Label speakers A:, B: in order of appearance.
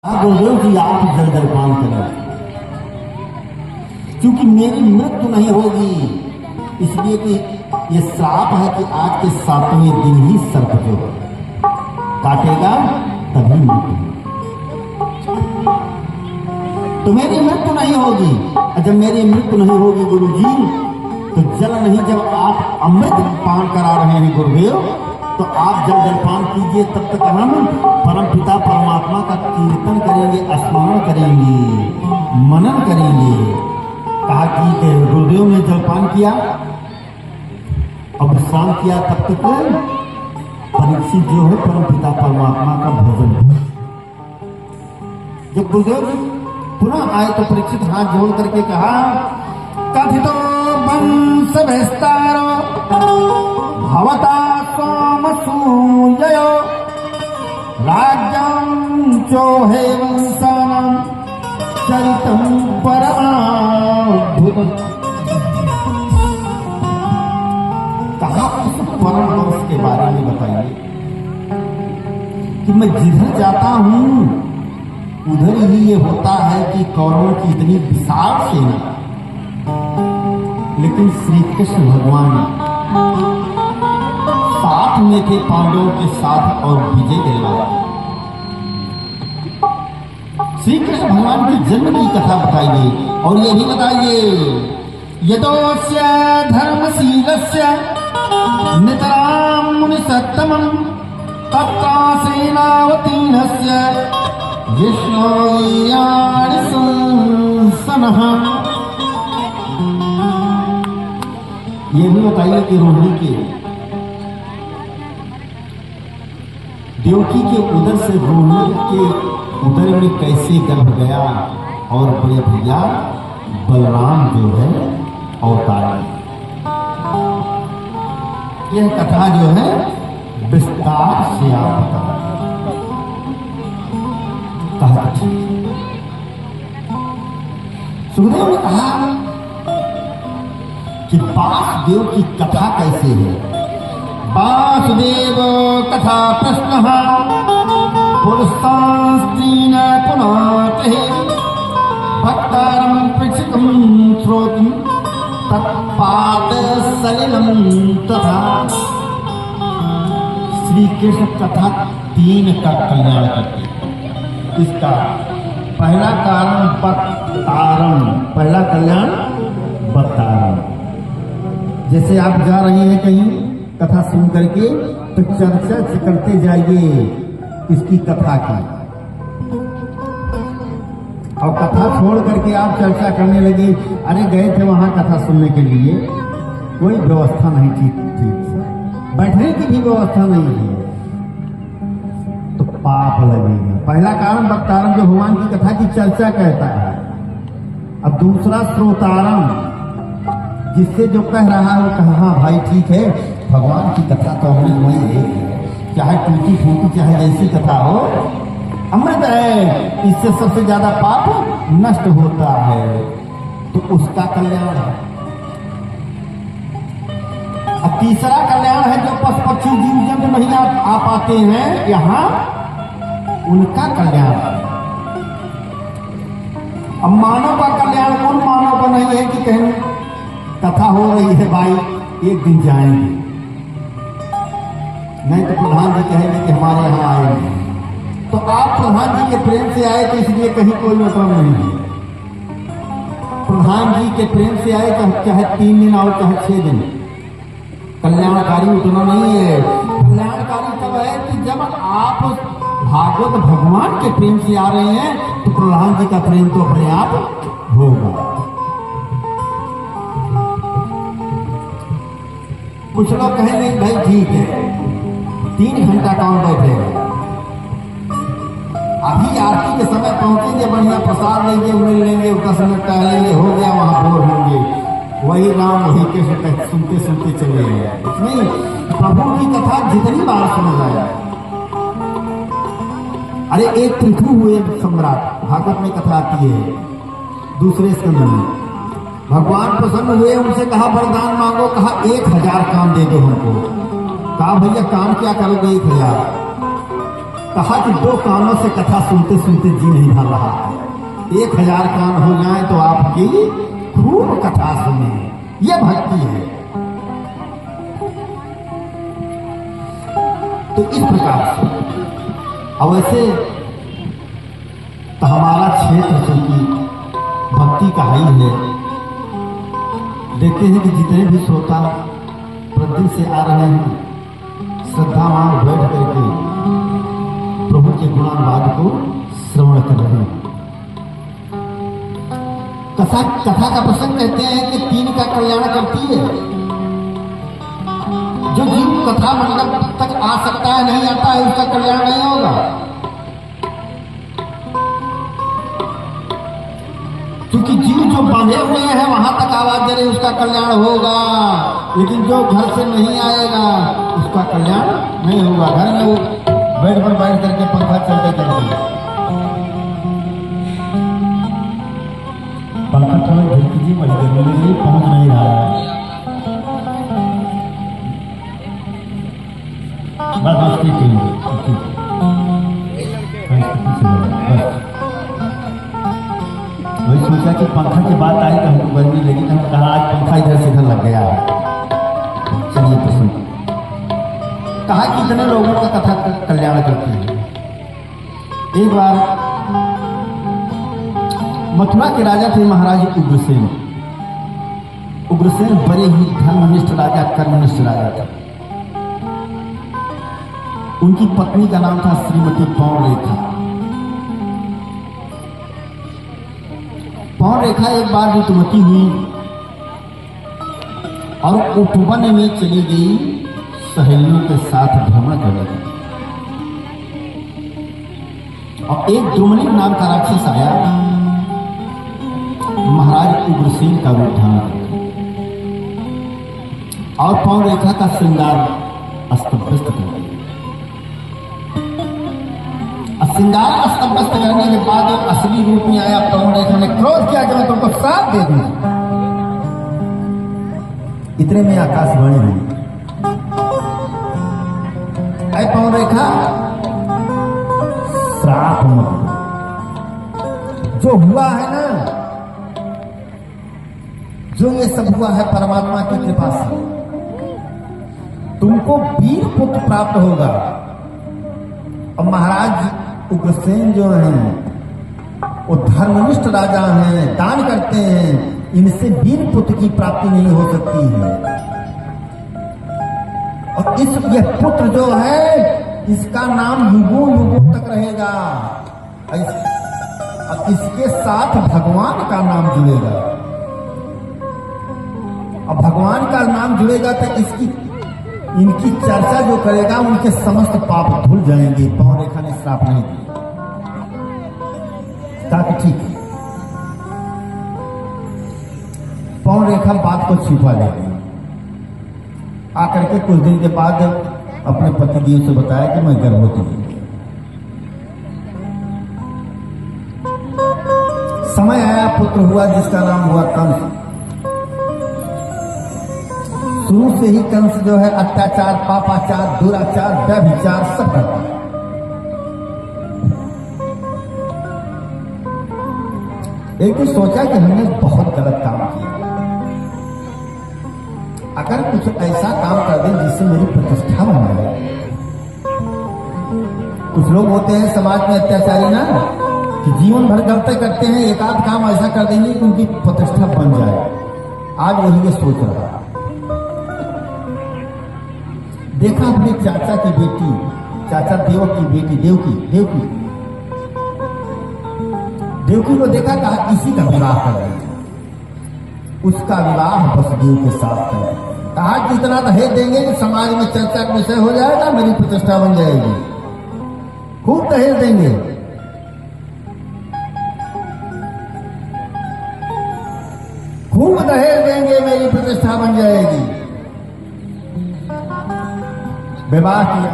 A: गुरुदेव जी आप जल जलपान करें, क्योंकि मेरी मृत्यु नहीं होगी। इसलिए कि ये श्राप है कि आज के 7वें दिन ही सर्प जो काटेगा तभी मृत्यु। तो मेरी मृत्यु नहीं होगी। और जब मेरी मृत्यु नहीं होगी गुरुजी, तो जल नहीं, जब आप अमृत पान करा रहे हैं गुरुदेव, तो आप जल जलपान कीजिए। तब तक हम परम पिता परमात्मा का कीर्तन करेंगे, स्मरण करेंगे, मनन करेंगे। कहा कि गुरुदेव ने जलपान किया और विश्राम किया। तब तक परीक्षित जो है परम पिता परमात्मा का भजन। जब गुरुदेव पुनः आए तो परीक्षित हाथ जोड़ करके कहा, कथितो वंश विस्तारो भवता सोमसूर्यो राज्यं चोहे वंशानां चरितं परमाद्भुतम्। कहा उस परम वंश के बारे में बताइए कि मैं जिधर जाता हूं उधर ही ये होता है कि कौरवों की इतनी विशाल सेना, लेकिन श्री कृष्ण भगवान साथ में थे पांडवों के साथ और विजय दिलवाया। श्री कृष्ण भगवान के जन्म की कथा बताइए और ये भी बताइए, यदोस्य धर्मशीलस्य नितरां मुनिसत्तमं तत्रा सेनावतीर्णस्य विष्णोयानि संसनः। ये भी बताइए कि रोहिणी के देवकी के उदर से रोहिणी के उदर में कैसे गर्भ गया और बड़े भैया बलराम जो है अवतार। यह कथा जो है विस्तार से आप बता। सुखदेव ने कहा कि वासुदेव की कथा कैसे है। वासुदेव कथा प्रश्न पुरुषां स्त्रीण पुनाते भक्तारं पृच्छितं श्रोतुं तत्पाद सलिलं तथा। श्री कृष्ण कथा 3 का कल्याण करती है। इसका पहला कारण बक्तारम, पहला कल्याण बक्तारम। जैसे आप जा रहे हैं कहीं कथा सुन करके तो चर्चा करते जाइए इसकी कथा की, और कथा छोड़ करके आप चर्चा करने लगे, अरे गए थे वहां कथा सुनने के लिए, कोई व्यवस्था नहीं ठीक से, बैठने की भी व्यवस्था नहीं है, तो पाप लगेगा। पहला कारण बक्तारम जो भगवान की कथा की चर्चा कहता है। अब दूसरा श्रोतारम, जिससे जो कह रहा है वो कहा हाँ भाई ठीक है, भगवान की कथा तो अमृत वही है, चाहे टूटी फूटी चाहे जैसी कथा हो, अमृत है, इससे सबसे ज्यादा पाप नष्ट होता है, तो उसका कल्याण है। अब तीसरा कल्याण है जो पशु पक्षी जीव जंतु नहीं आ पाते हैं यहाँ, उनका कल्याण है। अब मानव का कल्याण कौन मानव का नहीं है कि कहीं कथा हो रही है भाई एक दिन जाएंगे, नहीं तो प्रधान जी कहेंगे कि हमारे यहाँ आएंगे, तो आप प्रधान जी के प्रेम से आए तो इसलिए कहीं कोई मतलब नहीं है। प्रधान जी के प्रेम से आए चाहे 3 दिन और चाहे 6 दिन, कल्याणकारी उतना नहीं है। कल्याणकारी तब है कि जब आप भागवत भगवान के प्रेम से आ रहे हैं तो प्रधान जी का प्रेम तो अपने आप होगा। कुछ लोग कहेंगे भाई ठीक है 3 घंटा कौन बैठेगा, अभी आरती के समय पहुंचेंगे, बढ़िया प्रसाद लेंगे, मिल लेंगे, 10 मिनट टहलेंगे, हो गया, वहां बोर होंगे, वही राम वही कृष्ण सुनते सुनते चले गए। नहीं, प्रभु की कथा जितनी बार सुना जाए। अरे एक पृथु हुए सम्राट, भागवत में कथा आती है 2 स्कंद में। भगवान प्रसन्न हुए, उनसे कहा वरदान मांगो, कहा 1000 काम दे दो हमको। कहा भैया काम क्या करोगे 1000? कहा कि 2 कानों से कथा सुनते सुनते जी नहीं भर रहा है, 1000 कान हो जाए तो आपकी खूब कथा सुने। यह भक्ति है। तो इस प्रकार से अब वैसे तो हमारा क्षेत्र चूंकि भक्ति का ही है, देखते हैं कि जितने भी श्रोता प्रतिदिन से आ रहे हैं श्रद्धावान बैठ करके प्रभु के गुणानुवाद को श्रवण कर रहे हैं। कथा का प्रसंग कहते हैं कि 3 का कल्याण करती है। जो जीव कथा मंडप तक आ सकता है, नहीं आता है, उसका कल्याण नहीं होगा। क्योंकि जीव जो बांधे हुए हैं वहां तक आवाज दे रहे, उसका कल्याण होगा। लेकिन जो घर से नहीं आएगा उसका कल्याण नहीं होगा। घर में वो बेड पर बैठ करके पंखा चलते चलते, पंखा थोड़ा धीरे कीजिए, बड़ी गर्मी लग रही, पहुंच नहीं रहा है। बस वही सोचा कि पंखा की बात आई तो हमको गर्मी लगी, तो हम कहा आज पंखा इधर से इधर लग गया है। चलिए प्रश्न कहा कि इतने लोगों का कथा कल्याण करती है। एक बार मथुरा के राजा थे महाराज उग्रसेन। उग्रसेन बड़े ही धर्मनिष्ठ राजा, कर्मनिष्ठ राजा थे। उनकी पत्नी का नाम था श्रीमती पौंडरेखा। पौंडरेखा एक बार ऋतुमती हुई और उपवन में चली गई सहेलियों के साथ भ्रमण करने लगी। और एक द्रुमलिक नाम का राक्षस आया, महाराज उग्रसेन का रूप धारण करके, और पौंडरेखा का श्रृंगार अस्तव्यस्त कर दिया। श्रृंगार अस्तव्यस्त करने के बाद वो असली रूप में आया। पौंडरेखा ने क्रोध किया कि मैं तुमको श्राप दे दूंगा। इतने में आकाशवाणी हुई, ऐ पौंडरेखा, श्राप मत दो। जो हुआ है ना, जो ये सब हुआ है परमात्मा की कृपा से, तुमको वीर पुत्र प्राप्त होगा। और महाराज उग्रसेन जो हैं वो धर्मनिष्ठ राजा हैं, दान करते हैं, इनसे वीर पुत्र की प्राप्ति नहीं हो सकती है। और यह पुत्र जो है इसका नाम युगों युगों तक रहेगा। और इसके साथ भगवान का नाम जुड़ेगा। और भगवान का नाम जुड़ेगा तो इनकी चर्चा जो करेगा उनके समस्त पाप धुल जाएंगे। पौंडरेखा ने श्राप नहीं दिया, ताकि ठीक है। पौंडरेखा बात को छिपा ले गई। आकर के कुछ दिन के बाद अपने पतिदेव से बताया कि मैं गर्भवती हूं। समय आया, पुत्र हुआ जिसका नाम हुआ कंस। शुरू से ही कंस जो है अत्याचार, पापाचार, दुराचार, व्यभिचार सब करता है। एक तो सोचा कि हमने बहुत गलत काम किया, अगर कुछ ऐसा काम कर दें जिससे मेरी प्रतिष्ठा बन जाए। कुछ लोग होते हैं समाज में अत्याचारी ना, कि जीवन भर गलती करते हैं, एक आध काम ऐसा कर देंगे कि उनकी प्रतिष्ठा बन जाए। आज वही ये सोच रहा है। देखा अपने चाचा की बेटी, चाचा देवक की बेटी देवकी को देखा, कहा इसी का विवाह कर रहे हैं। उसका विवाह वसुदेव के साथ है। कहा कि इतना दहेज देंगे कि समाज में चर्चा का विषय हो जाएगा, मेरी प्रतिष्ठा बन जाएगी। खूब दहेज देंगे। खूब दहेज देंगे, मेरी प्रतिष्ठा बन जाएगी। विवाह किया।